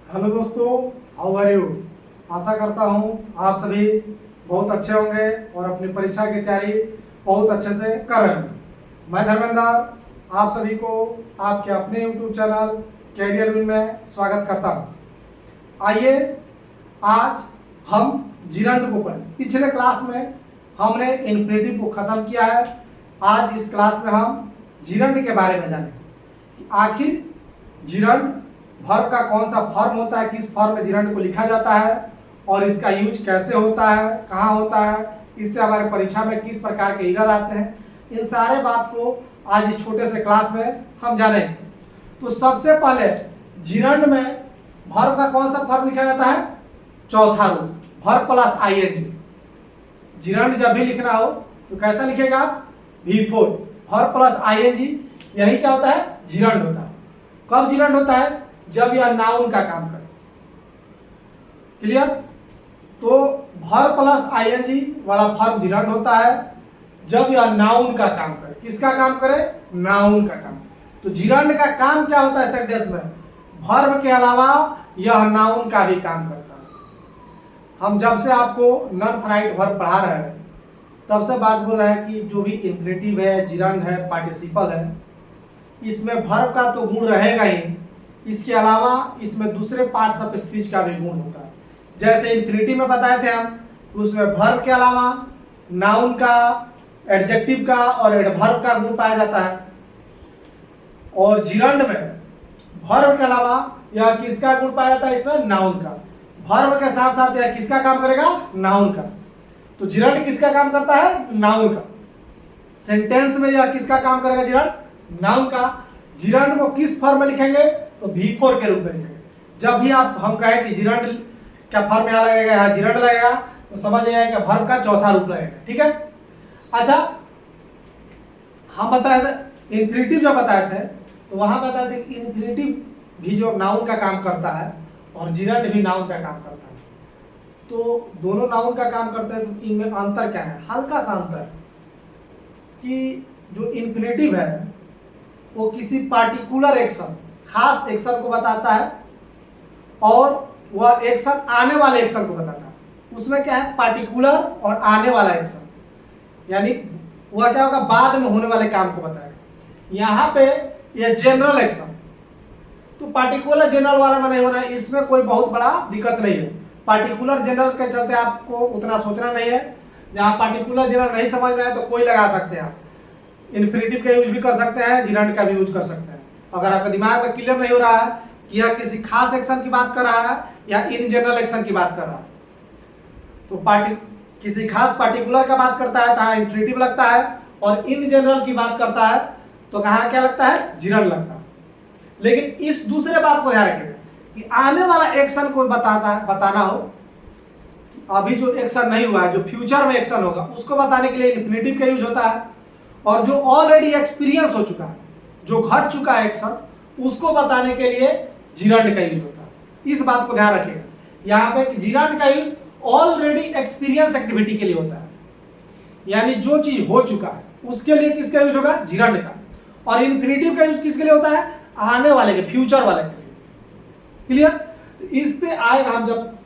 Hello दोस्तों, how are you. आशा करता हूँ आप सभी बहुत अच्छे होंगे और अपनी परीक्षा की तैयारी बहुत अच्छे से कर रहे हैं। मैं धर्मेंद्र आप सभी को आपके अपने यूट्यूब चैनल कैरियर विन में स्वागत करता हूँ। आइए आज हम जिरंड को पढ़ें। पिछले क्लास में हमने इन्फिनेटिव को ख़त्म किया है। आज इस क्लास में हम जिरंड के बारे में जानेंगे कि आखिर जिरंड वर्ब का कौन सा फॉर्म होता है, किस फॉर्म में जिरंड को लिखा जाता है और इसका यूज कैसे होता है, कहाँ होता है, इससे हमारे परीक्षा में किस प्रकार के एरर आते हैं। इन सारे बात को आज इस छोटे से क्लास में हम जानेंगे। तो सबसे पहले जिरंड में वर्ब का कौन सा फॉर्म लिखा जाता है? चौथा रूप, वर्ब प्लस आईएनजी। जिरंड जब भी लिखना हो तो कैसा लिखेगा आप? V4 verb plus ING. यही क्या होता है? जिरंड होता है। कब जिरंड होता है? जब यह नाउन का काम करे। क्लियर? तो वर्ब प्लस आईएनजी वाला फॉर्म जिरंड होता है जब यह नाउन का काम करे। किसका काम करे? नाउन का काम। तो जिरंड का काम क्या होता है सेंटेंस में? वर्ब के अलावा यह नाउन का भी काम करता है। हम जब से आपको नॉन फाइनाइट वर्ब पढ़ा रहे हैं तब से बात बोल रहे हैं कि जो भी इन्फिनेटिव है, जिरंड है, पार्टिसिपल है, इसमें वर्ब का तो गुण रहेगा ही, इसके अलावा इसमें दूसरे पार्ट्स ऑफ स्पीच का भी गुण होता है। जैसे इन्फिनेटिव में बताए थे हम, उसमें वर्ब के अलावा नाउन का, एडजेक्टिव का और एडवर्ब का गुण पाया जाता है। और जिरंड में वर्ब के अलावा यह किसका गुण पाया जाता है? इसमें नाउन का। वर्ब के साथ साथ यह किसका काम करेगा? नाउन का। तो जिरंड किसका काम करता है? नाउन का। सेंटेंस में यह किसका काम करेगा? जिरंड, नाउन का। जिरंड को किस फॉर्म में लिखेंगे? तो V4 के रूप में लिखेंगे। जब भी आप हम कहें कि जिरंड का फॉर्म यहाँ लगेगा, यहाँ जिरंड लगेगा, तो समझ जाइए कि वर्ब का चौथा रूप लगेगा। ठीक है। अच्छा, हम बताए थे इन्फिनेटिव जब बताए थे तो वहां बताए थे कि इन्फिनेटिव भी जो नाउन का काम करता है और जिरंड भी नाउन का काम करता है। तो दोनों नाउन का काम करते हैं, तो इनमें अंतर क्या है? हल्का सा अंतर कि जो इन्फिनेटिव है वो किसी पार्टिकुलर एक्शन, खास एक्शन को बताता है और वह एक्शन आने वाले एक्शन को बताता है। उसमें क्या है? पार्टिकुलर और आने वाला एक्शन, यानी वह क्या होगा? बाद में होने वाले काम को बताएगा। यहाँ पे यह जनरल एक्शन, तो पार्टिकुलर जनरल वाला में नहीं होना है, इसमें कोई बहुत बड़ा दिक्कत नहीं है। पार्टिकुलर जनरल के चलते आपको उतना सोचना नहीं है। जहाँ पार्टिकुलर जनरल नहीं समझ में आए तो कोई लगा सकते हैं आप। इन्फिनेटिव का यूज भी कर सकते हैं, जिरंड का भी यूज कर सकते हैं। अगर आपके दिमाग में क्लियर नहीं हो रहा है कि यह किसी खास एक्शन की बात कर रहा है या इन जनरल एक्शन की बात कर रहा है, तो किसी खास पार्टिकुलर का बात करता है तो हाँ इन्फिनेटिव लगता है, और इन जनरल की बात करता है तो कहाँ क्या लगता है? जिरंड लगता है। लेकिन इस दूसरे बात को ध्यान रखिएगा कि आने वाला एक्शन को बताना हो, अभी जो एक्शन नहीं हुआ है, जो फ्यूचर में एक्शन होगा, उसको बताने के लिए इन्फिनेटिव का यूज होता है। और जो ऑलरेडी एक्सपीरियंस हो चुका है, जो घट चुका है एक्शन, उसको बताने के लिए जिरंड का यूज होता है। इस बात को ध्यान रखिएगा यहाँ पे कि जिरंड का यूज ऑलरेडी एक्सपीरियंस एक्टिविटी के लिए होता है, यानी जो चीज हो चुका है उसके लिए किसका यूज होगा? जिरंड का। और इन्फिनेटिव का यूज किसके लिए होता है? आने वाले के, फ्यूचर वाले के लिए। क्लियर? इस पे आएगा हम जब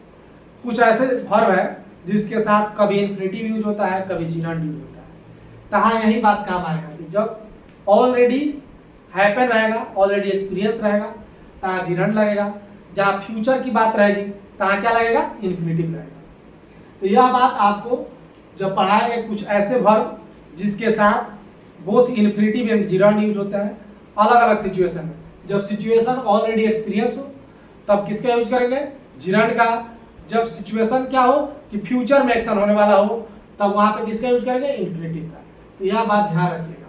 कुछ ऐसे वर्ब है जिसके साथ कभी इन्फिनेटिव यूज होता है, कभी जिरंड यूज होता है, तहाँ यही बात काम आएगा कि जब ऑलरेडी हैपन रहेगा, ऑलरेडी एक्सपीरियंस रहेगा, तहाँ जिरंड लगेगा। जहाँ फ्यूचर की बात रहेगी तहाँ क्या लगेगा? इन्फिनेटिव लगेगा। तो यह बात आपको जब पढ़ाएंगे कुछ ऐसे वर्ब जिसके साथ both infinitive and gerund use होता है अलग अलग सिचुएशन में। जब सिचुएशन ऑलरेडी एक्सपीरियंस हो तब किसका यूज करेंगे? जिरंड का। जब सिचुएशन क्या हो कि फ्यूचर में एक्शन होने वाला हो तब वहां पे किसका यूज करेंगे? इन्फिनेटिव का। तो यह बात ध्यान रखिएगा।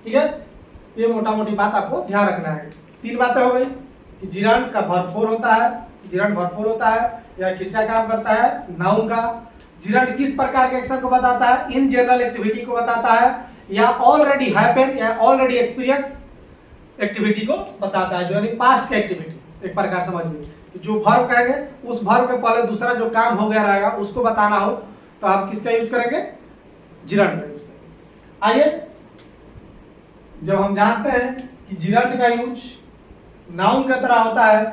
ठीक है, ये मोटा मोटी बात आपको ध्यान रखना है। 3 बातें हो गई कि जिरंड का भरपूर होता है, जिरंड भरपूर होता है, यह किसका काम करता है? नाउन का। जिरंड किस प्रकार के एक्शन को बताता है? इन जनरल एक्टिविटी को बताता है, या ऑलरेडी हैपन या ऑलरेडी एक्सपीरियंस एक्टिविटी को बताता है, जो यानी पास्ट की एक्टिविटी। एक प्रकार समझिए, जो वर्ब कहेंगे उस वर्ब के पहले दूसरा जो काम हो गया रहेगा उसको बताना हो तो आप किसका यूज करेंगे? जिरंड का यूज करेंगे। आइए, जब हम जानते हैं कि जिरंड का यूज नाउन की तरह होता है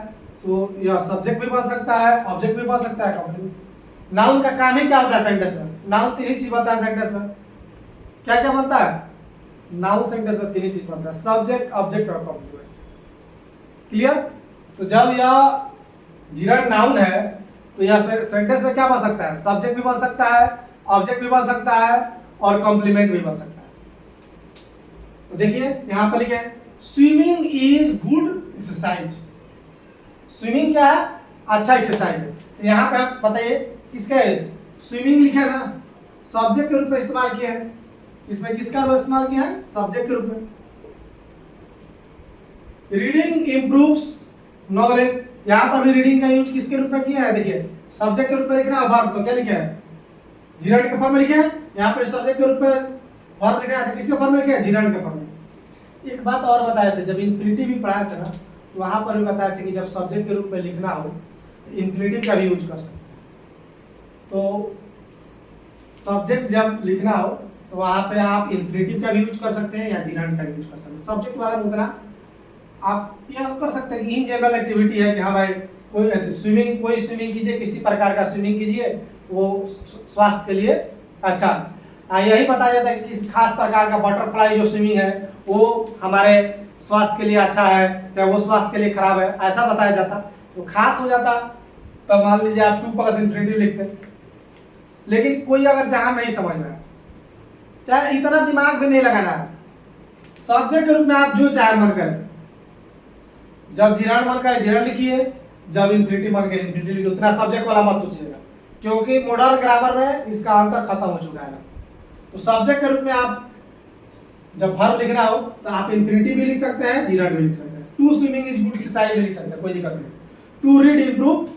तो यह सब्जेक्ट भी बन सकता है, ऑब्जेक्ट भी बन सकता है, कंप्लीमेंट। नाउन का काम ही क्या होता है सेंटेंस में? नाउन तीन ही चीज बनता है सेंटेंस में। क्या क्या बनता है? नाउन सेंटेंस में तीन ही चीज बनता है, सब्जेक्ट, ऑब्जेक्ट और कंप्लीमेंट। क्लियर? तो जब यह जिरंड नाउन है तो यह सेंटेंस में क्या बन सकता है? सब्जेक्ट भी बन सकता है, ऑब्जेक्ट भी बन सकता है और कंप्लीमेंट भी बन सकता है। तो देखिए यहां पर लिखे swimming is good exercise. Swimming क्या है? अच्छा एक्सरसाइज है। तो यहाँ पे आप बताइए किसका है? स्विमिंग लिखा है ना, सब्जेक्ट के रूप में इस्तेमाल किया है। इसमें किसका रूप इस्तेमाल किया है? सब्जेक्ट के रूप में। रीडिंग इंप्रूव्स नॉलेज, यहाँ पर भी रीडिंग का यूज किसके रूप में किया है? देखिए सब्जेक्ट के रूप में लिखना है वर्ब, तो क्या लिखा है? जिरंड के फॉर्म में लिखा है। यहाँ पे सब्जेक्ट के रूप में वर्ब लिखना है, किसके फॉर्म में लिखा है? जिरंड के फॉर्म में। एक बात और बताए थे, जब इन्फिनिटिव भी पढ़ाए थे ना, तो वहां पर भी बताए थे कि जब सब्जेक्ट के रूप में लिखना हो तो इन्फिनिटिव का भी यूज कर सकते हैं। तो सब्जेक्ट जब लिखना हो तो वहां पे आप इन्फिनिटिव का भी यूज कर सकते हैं या जिरंड का भी यूज कर सकते हैं। सब्जेक्ट वाला में उतना आप यह कर सकते हैं कि इन जनरल एक्टिविटी है कि हाँ भाई कोई स्विमिंग कीजिए, किसी प्रकार का स्विमिंग कीजिए, वो स्वास्थ्य के लिए अच्छा। यही बताया जाता है कि किसी खास प्रकार का बटरफ्लाई जो स्विमिंग है वो हमारे स्वास्थ्य के लिए अच्छा है, चाहे वो स्वास्थ्य के लिए खराब है, ऐसा बताया जाता। तो खास हो जाता तो मान लीजिए आप 2 प्लस इन्फिनिटिव लिखते। लेकिन कोई अगर जहां नहीं समझ में, चाहे इतना दिमाग भी नहीं लगाना है, सब्जेक्ट के रूप में आप जो चाहे मन करें, जब जिरंड मन करे जिरंड लिखिए, जब इन्फिनिटिव मन करे इन्फिनिटिव लिखिए, उतना सब्जेक्ट वाला मत सोचिएगा, क्योंकि मॉडर्न ग्रामर में इसका अंतर खत्म हो चुका है। तो सब्जेक्ट के रूप में आप जब वर्ब लिखना हो तो आप इन्फिनिटिव भी लिख सकते हैं, जिरंड भी लिख सकते हैं। To swimming is good exercise भी लिख सकते हैं, कोई दिक्कत नहीं। टू रीड इंप्रूव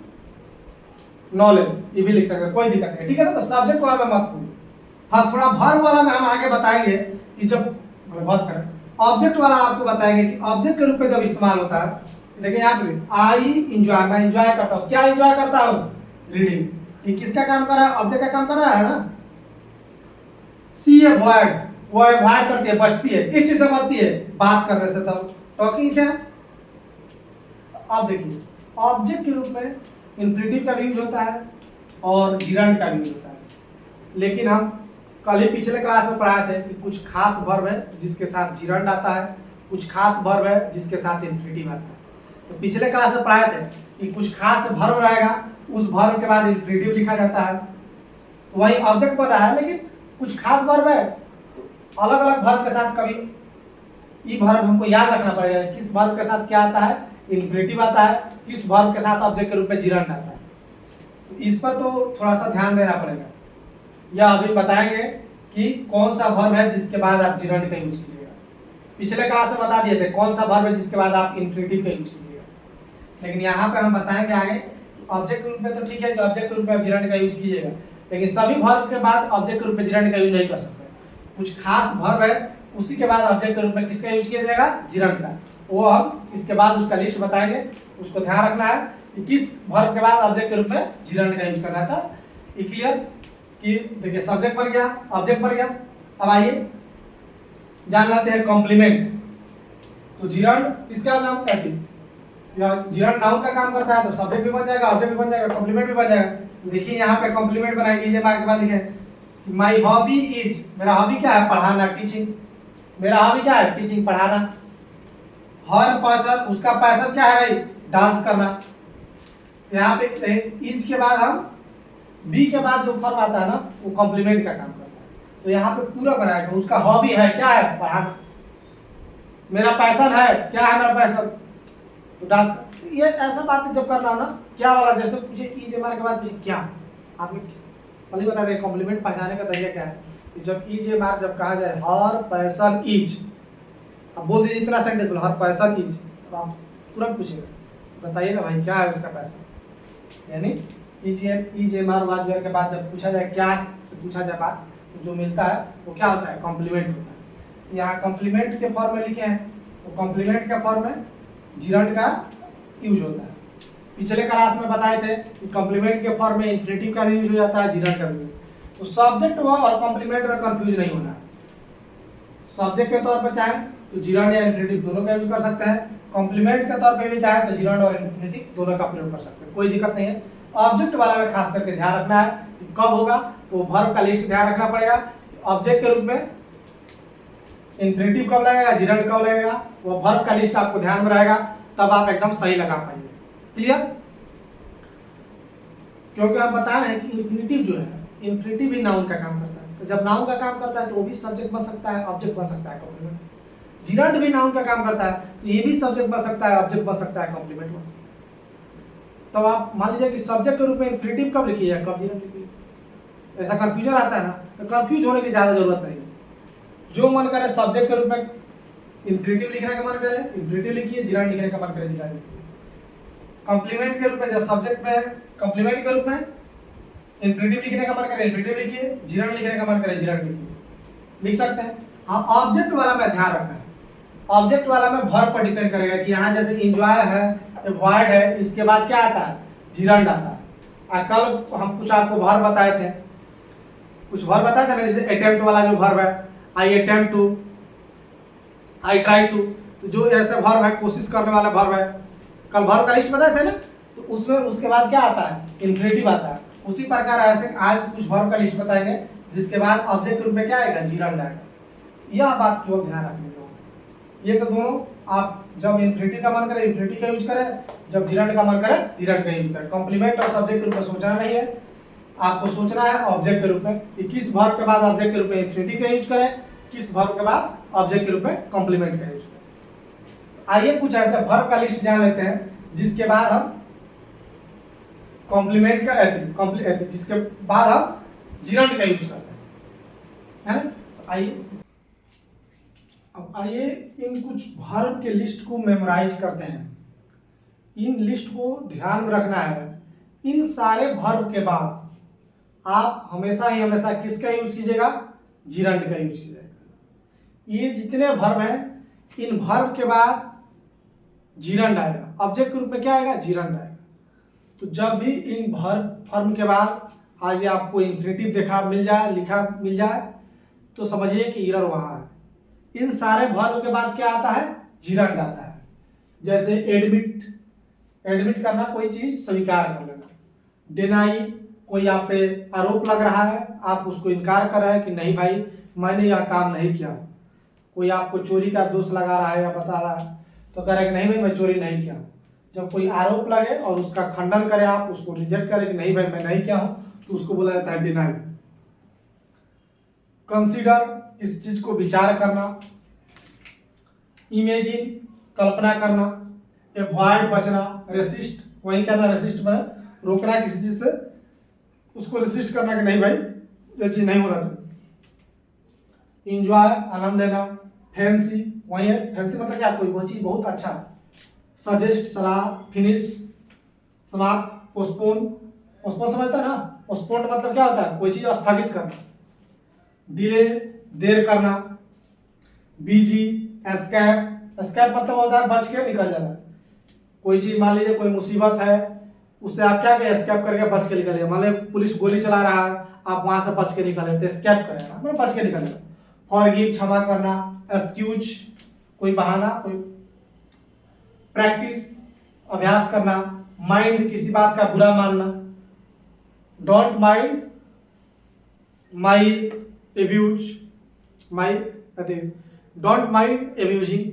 नॉलेज ये भी लिख सकते हैं, कोई दिक्कत नहीं, ठीक है ना। तो सब्जेक्ट वाला में मत भूलिए। हाँ, थोड़ा वर्ब वाला में हम आगे बताएंगे कि जब वर्ब करें, ऑब्जेक्ट वाला आपको बताएंगे कि ऑब्जेक्ट के रूप में जब इस्तेमाल होता है। देखिए यहाँ पे आई इंजॉय, मैं इंजॉय करता हूँ। क्या इंजॉय करता हूँ? रीडिंग। ये किसका काम कर रहा है? ऑब्जेक्ट का काम कर रहा है ना। सी अवॉइड, वो अवॉइड करती है, बचती है, किस चीज से बचती है? बात करने से। तब टॉकिंग क्या है? अब देखिए ऑब्जेक्ट के रूप में इन्फिनिटिव का भी यूज होता है और जिरंड का भी यूज होता है। लेकिन हम कल ही पिछले क्लास में पढ़ाए थे कि कुछ खास वर्ब है जिसके साथ जिरंड आता है, कुछ खास वर्ब है जिसके साथ इन्फिनिटिव आता है। तो पिछले क्लास में पढ़ाए थे कि कुछ खास वर्ब रहेगा, उस वर्ब के बाद इन्फिनिटिव लिखा जाता है, तो वही ऑब्जेक्ट बन रहा है। लेकिन कुछ खास वर्ब है तो अलग अलग वर्ब के साथ कभी ई वर्ब हमको याद रखना पड़ेगा, किस वर्ब के साथ क्या आता है? इन्फिनिटिव आता है, किस वर्ब के साथ ऑब्जेक्ट के रूप में जिरंड आता है। तो इस पर तो थोड़ा सा ध्यान देना पड़ेगा। या अभी बताएंगे कि कौन सा वर्ब है जिसके बाद आप जिरंड का यूज कीजिएगा। पिछले क्लास में बता दिए थे कौन सा वर्ब है जिसके बाद आप इन्फिनिटिव का यूज कीजिएगा। लेकिन यहाँ पे हम बताएंगे आगे ऑब्जेक्ट के रूप में तो ठीक है कि ऑब्जेक्ट के रूप में आप जिरंड का यूज कीजिएगा, लेकिन सभी वर्ब के बाद ऑब्जेक्ट के रूप में जिरंड का यूज नहीं कर सकते। कुछ खास वर्ब है उसी के बाद ऑब्जेक्ट के रूप में किसका यूज किया जाएगा? जिरंड का। वो हम इसके बाद उसका लिस्ट बताएंगे, उसको ध्यान रखना है कि किस वर्ब के बाद ऑब्जेक्ट के रूप में जिरंड का यूज करना था। ये क्लियर? कि देखिए सब्जेक्ट बन गया, ऑब्जेक्ट बन गया। अब आइए जान लेते हैं कॉम्प्लीमेंट। तो जिरंड किसका काम करती है? या जिरंड नाउन का काम करता है, तो सब्जेक्ट भी बन जाएगा, ऑब्जेक्ट भी बन जाएगा, कॉम्प्लीमेंट भी बन जाएगा। तो देखिए यहाँ पे कॉम्प्लीमेंट बनाई कीजिए, मार्क के बाद लिखे माई हॉबी इज, मेरा हॉबी क्या है? पढ़ाना, टीचिंग। मेरा हॉबी क्या है? टीचिंग, पढ़ाना। हर पैशन, उसका पैशन क्या है भाई? डांस करना। यहाँ पे इज के बाद हम बी के बाद जो फॉर्म आता है ना वो कॉम्प्लीमेंट का काम करता है। तो यहाँ पे पूरा बनाएगा, उसका हॉबी है क्या है? पढ़ाना। मेरा पैशन है क्या है? मेरा पैशन तो डांस। ये ऐसा बात जब करना ना, क्या वाला जैसे पूछे इज मार के बाद पूछे क्या, आपने पहले बता दें कॉम्प्लीमेंट पहचाने का तरीका क्या है। जब इज मार जब कहा जाए हर पैशन इज, अब बोल दीजिए इतना सेंटेंस बोलो हर पैशन इज, तो आप तुरंत पूछेगा बताइए ना भाई क्या है उसका पैशन। यानी इज एम आर वाज के बाद जब पूछा जाए क्या से पूछा जाए बात, तो जो मिलता है वो क्या होता है? कॉम्प्लीमेंट होता है। यहाँ कॉम्प्लीमेंट के फॉर्म में लिखे हैं, तो कॉम्प्लीमेंट के फॉर्म में जिरंड का यूज होता है। पिछले क्लास में बताए थे कि कॉम्प्लीमेंट के फॉर्म में इन्फिनिटिव का भी यूज हो जाता है, जिरंड का भी। तो सब्जेक्ट और कॉम्प्लीमेंट में कंफ्यूज नहीं होना है। सब्जेक्ट के तौर पर चाहे तो जिरंड या इन्फिनिटिव दोनों का यूज कर सकते हैं, कॉम्प्लीमेंट के तौर पे भी चाहे तो जिरंड और इंफिनिटिव दोनों का प्रयोग कर सकते हैं, कोई दिक्कत नहीं है। ऑब्जेक्ट वाला में खास करके ध्यान रखना है कि कब होगा, तो वर्ब का लिस्ट ध्यान रखना पड़ेगा। ऑब्जेक्ट के रूप में इंफिनिटिव कब लगेगा, जिरंड कब लगेगा, वो वर्ब का लिस्ट आपको ध्यान में रहेगा, तब आप एकदम सही लगा पाएंगे। क्लियर? क्योंकि हम बताए हैं कि इंफिनिटिव जो है, इंफिनिटिव भी नाउन का काम करता है, तो जब नाउन का काम करता है तो वो भी सब्जेक्ट बन सकता है, ऑब्जेक्ट बन सकता है, कॉम्प्लीमेंट। जिरंड भी नाउन का काम करता है तो ये भी सब्जेक्ट बन सकता है, ऑब्जेक्ट बन सकता है, कॉम्प्लीमेंट बन सकता है। तब आप मान लीजिए कि सब्जेक्ट के रूप में इंफिनिटिव कब लिखी है, कब जिरंड लिखी है, ऐसा कंफ्यूजन आता है ना, तो कंफ्यूज होने की ज्यादा जरूरत नहीं। जो मन करे सब्जेक्ट के रूप में इंफिनिटिव लिखने का मन करे इंफिनिटिव लिखिए, जिरंड लिखने का मन करे जिरंड लिखिए। कॉम्प्लीमेंट के रूप में जब सब्जेक्ट में कॉम्प्लीमेंट के रूप में इंफिनिटिव लिखने का मन करे इंफिनिटिव लिखिए, जिरंड लिखने का मन करे जिरंड लिखिए, लिख सकते हैं। हाँ, ऑब्जेक्ट वाला में ध्यान रखना है, ऑब्जेक्ट वाला में वर्ब पर डिपेंड करेगा कि यहाँ जैसे एंजॉय है, अवॉइड है, इसके बाद क्या आता है, जिरंड आता है। कल हम कुछ आपको वर्ब बताए थे, कुछ वर्ब बताए थे ना, जैसे अटेम्प्ट वाला जो वर्ब है, I attempt to, I try to, तो जो ऐसे वर्ब है, कोशिश करने वाला वर्ब है, कल वर्ब का लिस्ट बताए थे ना, तो उसमें उसके बाद क्या आता है, इंफिनिटिव आता है। उसी प्रकार ऐसे आज कुछ वर्ब का लिस्ट बताएंगे जिसके बाद ऑब्जेक्ट के रूप में क्या आएगा, जिरंड आएगा। यह बात केवल ध्यान रखने की। ये तो दोनों आप जब इंफिनिटिव का मन करे इंफिनिटिव का यूज करें, जब जिरंड का मन करे जिरंड का यूज करें। कॉम्प्लीमेंट और सब्जेक्ट के रूप में सोचना नहीं है, आपको सोचना है ऑब्जेक्ट के रूप में कि किस वर्ब के बाद ऑब्जेक्ट के रूप में इंफिनिटिव का यूज करें, किस वर्ब के बाद ऑब्जेक्ट के रूप में कॉम्प्लीमेंट का यूज करें। आइए कुछ ऐसे वर्ब का लिस्ट जान लेते हैं जिसके बाद हम कॉम्प्लीमेंट का जिसके बाद हम जिरंड का यूज करते हैं, है ना। तो आइए अब आइए इन कुछ वर्ब के लिस्ट को मेमोराइज करते हैं। इन लिस्ट को ध्यान में रखना है। इन सारे वर्ब के बाद आप हमेशा ही हमेशा किसका यूज कीजिएगा, जिरंड का यूज कीजिएगा। ये जितने वर्ब हैं, इन वर्ब के बाद जिरंड आएगा, ऑब्जेक्ट के रूप में क्या आएगा, जिरंड आएगा। तो जब भी इन वर्ब के बाद आगे आपको इंफिनिटिव लिखा मिल जाए तो समझिए कि एरर वहां है। इन सारे वर्ब के बाद क्या आता है, जिरंड आता है। जैसे एडमिट करना, कोई चीज स्वीकार कर लेना। डिनाई, कोई आप पे आरोप लग रहा है, आप उसको इनकार कर रहे हैं कि नहीं भाई मैंने यह काम नहीं किया। कोई आपको चोरी का दोष लगा रहा है या बता रहा है तो कह रहे कि नहीं भाई मैं चोरी नहीं किया। जब कोई आरोप लगे और उसका खंडन करे, आप उसको रिजेक्ट करें कि नहीं भाई मैं नहीं किया हूं, तो उसको बोला जाता है डिनाई। कंसीडर, किसी चीज को विचार करना। इमेजिन, कल्पना करना। अवॉइड, बचना। रेसिस्ट, वही कहना रेसिस्ट में रोकना किसी चीज से, उसको रेसिस्ट करना कि नहीं भाई ये चीज नहीं होना चाहिए। इंजॉय, आनंद लेना। फैंसी, वही है, फैंसी मतलब क्या, कोई वो चीज बहुत अच्छा है। सजेस्ट, सलाह। फिनिश, समाप्त। पोस्टपोन, पोस्टपोन समझता है ना, पोस्टपोन मतलब क्या होता है, कोई चीज स्थगित करना। डिले, देर करना। बीजी, एस्केप, एस्केप मतलब होता है बच के निकल जाना। कोई चीज मान लीजिए कोई मुसीबत है, उससे आप क्या करें, एस्केप करके बच के निकले। मान लीजिए पुलिस गोली चला रहा है, आप वहां से बच के निकले तो एस्केप करेगा, मतलब बच के निकलेगा। फॉरगिव, क्षमा करना। एक्सक्यूज, कोई बहाना, कोई। प्रैक्टिस, अभ्यास करना। माइंड, किसी बात का बुरा मानना। Don't mind my abuse, don't mind abusing,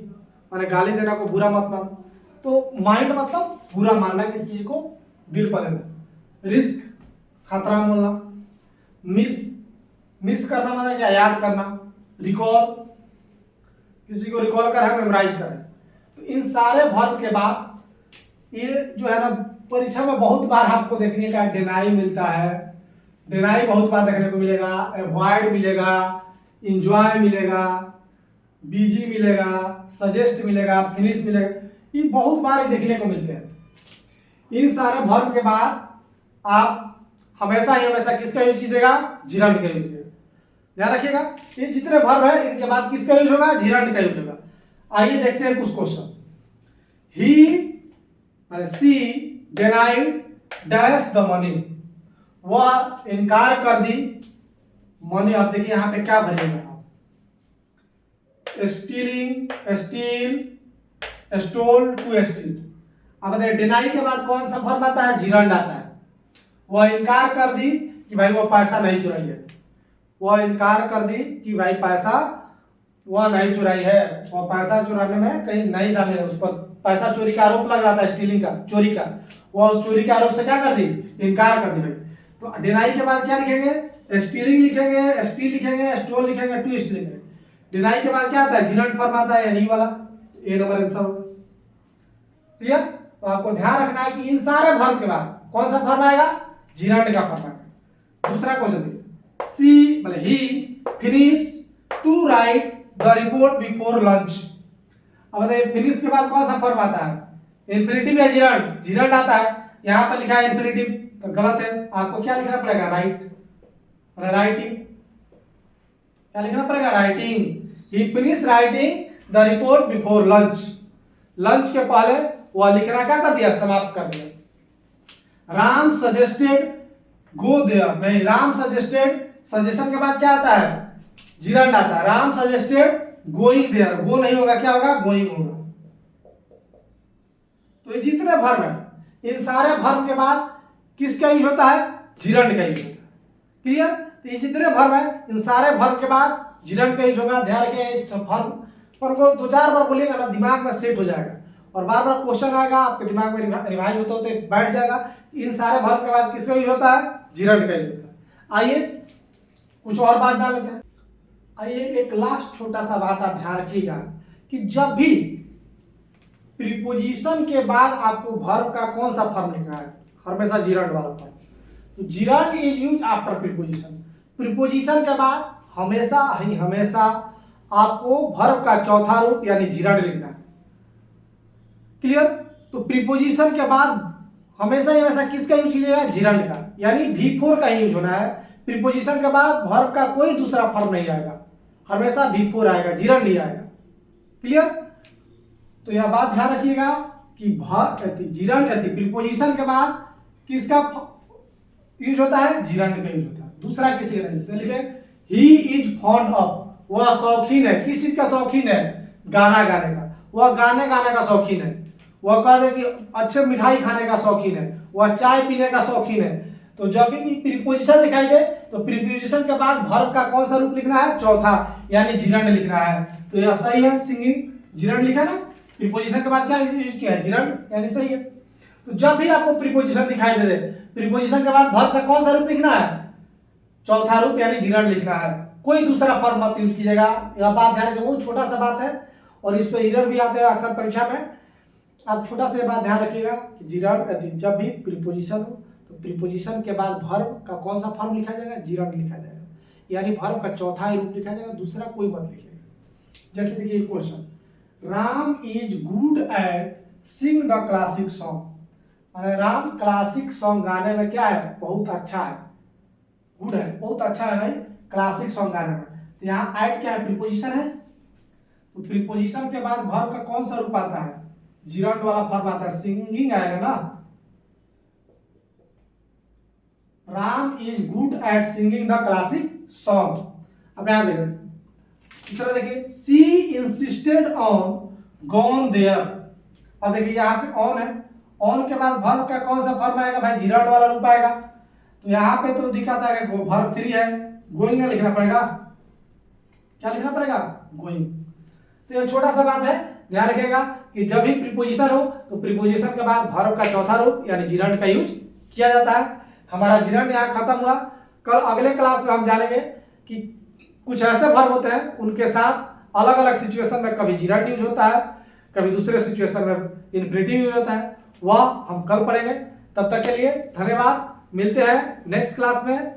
माने गाली देना को बुरा मत मान। तो माइंड मतलब बुरा मानना, किसी चीज को दिल पर लेना। रिस्क, खतरा बोलना। मिस करना मतलब क्या, याद करना। रिकॉल, किसी को रिकॉल करें, मेमोराइज करें। तो इन सारे वर्ब के बाद ये जो है ना, परीक्षा में बहुत बार आपको देखने का डिनाई मिलता है। डिनाई बहुत बार देखने को मिलेगा। अवॉइड मिलेगा, इंजॉय मिलेगा, बीजी मिलेगा, सजेस्ट मिलेगा, फिनिश मिलेगा, ये बहुत बार देखने को मिलते हैं। इन सारे वर्ब के बाद आप हमेशा ही हमेशा किसका यूज कीजिएगा, जिरंड का यूज कीजिएगा। ध्यान रखिएगा, ये जितने वर्ब है इनके बाद किसका यूज होगा, जिरंड का यूज होगा। आइए देखते हैं कुछ question. He see denied dash the money, वह इनकार कर दी मनी। आप देखिए यहां पे क्या भरेगा, stealing, steal, stole to steal. अब बताइए डिनाई के बाद कौन सा फॉर्म आता है, जिरंड आता है। वह इनकार कर दी कि भाई वो पैसा नहीं चुराई है, वह इनकार कर दी कि भाई पैसा वह नहीं चुराई है, और पैसा चुराने में कहीं नहीं शामिल है, उस पर पैसा चोरी का आरोप लग रहा था, स्टीलिंग का, चोरी का, वह उस चोरी के आरोप से क्या कर दी, इनकार कर दी भाई। तो डिनाई के बाद क्या लिखेंगे, स्टीलिंग लिखेंगे, स्टील लिखेंगे, स्टोल लिखेंगे, टू स्टील लिखेंगे। डिनाई के बाद क्या आता है, जिरंड फॉर्म आता है, यानी वाला ए नंबर आंसर होगा। क्लियर। तो आपको ध्यान रखना है कि इन सारे फॉर्म के बाद कौन सा फॉर्म आएगा, जिरंड का फॉर्म आएगा। दूसरा क्वेश्चन देखिए, सी मतलब he finish to write the report before lunch. अब बताइए फिनिश के बाद कौन सा फॉर्म आता है, इंफिनिटिव या जिरंड, जिरंड आता है। यहां पर लिखा है इंफिनिटिव, तो गलत है, आपको क्या लिखना पड़ेगा, राइट, राइटिंग, क्या लिखना पड़ेगा, writing. He finish writing the report before lunch, lunch के पहले वह लिखना क्या कर दिया, समाप्त कर दिया। राम सजेस्टेड गो देयर, नहीं, राम सजेस्टेड, सजेशन के बाद क्या आता है, जिरंड आता है। राम सजेस्टेड गोइंग देयर, गो नहीं होगा, क्या होगा, गोइंग होगा। तो ये जितने वर्ब है, इन सारे वर्ब के बाद किसका यूज होता है, जिरंड का यूज होता है। क्लियर। तो ये जितने वर्ब है, इन सारे वर्ब के बाद जिरंड का यूज होगा। ध्यान रखिए, इस वर्ब पर को 2-4 बार बोलिएगा ना, दिमाग में सेट हो जाएगा, और बार बार क्वेश्चन आएगा आपके दिमाग में, रिवाइज होते होते बैठ जाएगा। इन सारे वर्ब के बाद किसका यूज होता है, जिरंड का यूज होता है। आइए कुछ और बात जान लेते हैं। आइए एक लास्ट छोटा सा बात आप ध्यान रखिएगा कि जब भी प्रीपोजिशन के बाद आपको वर्ब का कौन सा फॉर्म लिखना है, हमेशा जिरंड वाला फॉर्म। तो gerund is use after preposition, preposition के बाद हमेशा ही हमेशा आपको वर्ब का चौथा रूप यानी जिरंड लिखना है। क्लियर। तो प्रीपोजिशन के बाद हमेशा ही हमेशा किसका यूज कीजिएगा, जिरंड का, यानी V4 का यूज होना है। प्रीपोजिशन के बाद वर्ब का कोई दूसरा फॉर्म नहीं आएगा, हमेशा V4 आएगा, जिरंड नहीं आएगा। क्लियर। तो यह बात ध्यान रखिएगा कि जिरंड प्रीपोजिशन के बाद किसका यूज होता है, जिरंड का यूज होता है, दूसरा किसी का नहीं। लिखे ही इज फॉन्ड ऑफ, वह शौकीन है, किस चीज का शौकीन है, गाना गाने का, वह गाने गाने का शौकीन है। वह कह दे कि अच्छे मिठाई खाने का शौकीन है, वह चाय पीने का शौकीन है। तो जब भी प्रीपोजिशन दिखाई दे तो प्रीपोजिशन के बाद वर्ब का कौन सा रूप लिखना है, चौथा, यानी जिरंड लिखना है। तो यह सही है, सिंगिंग, जिरंड लिखा ना, प्रीपोजिशन के बाद क्या यूज किया है, जिरंड, यानी सही है। तो जब भी आपको प्रीपोजिशन दिखाई दे, प्रीपोजिशन के बाद वर्ब का कौन सा रूप लिखना है, चौथा रूप यानी जिरंड लिखना है, कोई दूसरा फॉर्म मत यूज कीजिएगा। यह बात ध्यान रखिए, बहुत छोटा सा बात है, और इस पे एरर भी आते हैं अक्सर परीक्षा में। आप छोटा सा बात ध्यान रखिएगा कि जिरंड जब भी प्रीपोजिशन हो तो प्रीपोजिशन के बाद वर्ब का कौन सा फॉर्म लिखा जाएगा, जिरंड लिखा जाएगा, यानी वर्ब का चौथा ही रूप लिखा जाएगा, दूसरा कोई मत लिखिएगा। जैसे देखिए question, Ram is good at sing the classic song, Ram classic song गाने में क्या है, बहुत अच्छा है, गुड है, बहुत अच्छा है भाई क्लासिक सॉन्ग गाने में। तो यहाँ एट क्या है, प्रीपोजिशन है। तो प्रीपोजिशन के बाद वर्ब का कौन सा रूप आता है, जिरंड वाला फॉर्म आता है, सिंगिंग आएगा ना। Ram is good eight singing the classic song. अब यहां देखिए तीसरा, देखिए सी इंसिस्टेड ऑन गॉन देयर। अब देखिए यहाँ पे ऑन है, ऑन के बाद वर्ब का कौन सा फॉर्म आएगा भाई, जिरंड वाला रूप आएगा। तो यहाँ पे तो दिखा था कि वर्ब 3 है, गोइंग में लिखना पड़ेगा, क्या लिखना पड़ेगा, गोइंग। तो ये छोटा सा बात है, ध्यान रखिएगा कि जब भी प्रीपोजिशन हो तो प्रीपोजिशन के बाद वर्ब का चौथा रूप यानी जिरंड का यूज किया जाता है। हमारा जिरंड यहाँ खत्म हुआ। कल अगले क्लास में हम जानेंगे कि कुछ ऐसे वर्ब होते हैं उनके साथ अलग अलग सिचुएशन में कभी जिरंड यूज होता है, कभी दूसरे सिचुएशन में इंफिनिटिव यूज होता है, वह हम कल पढ़ेंगे। तब तक के लिए धन्यवाद, मिलते हैं नेक्स्ट क्लास में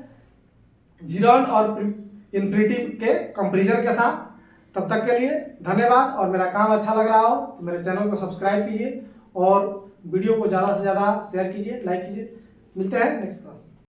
जिरंड और इंफिनिटिव के कंपैरिजन के साथ। तब तक के लिए धन्यवाद, और मेरा काम अच्छा लग रहा हो तो मेरे चैनल को सब्सक्राइब कीजिए और वीडियो को ज़्यादा से ज़्यादा शेयर कीजिए, लाइक कीजिए। मिलते हैं नेक्स्ट क्लास में।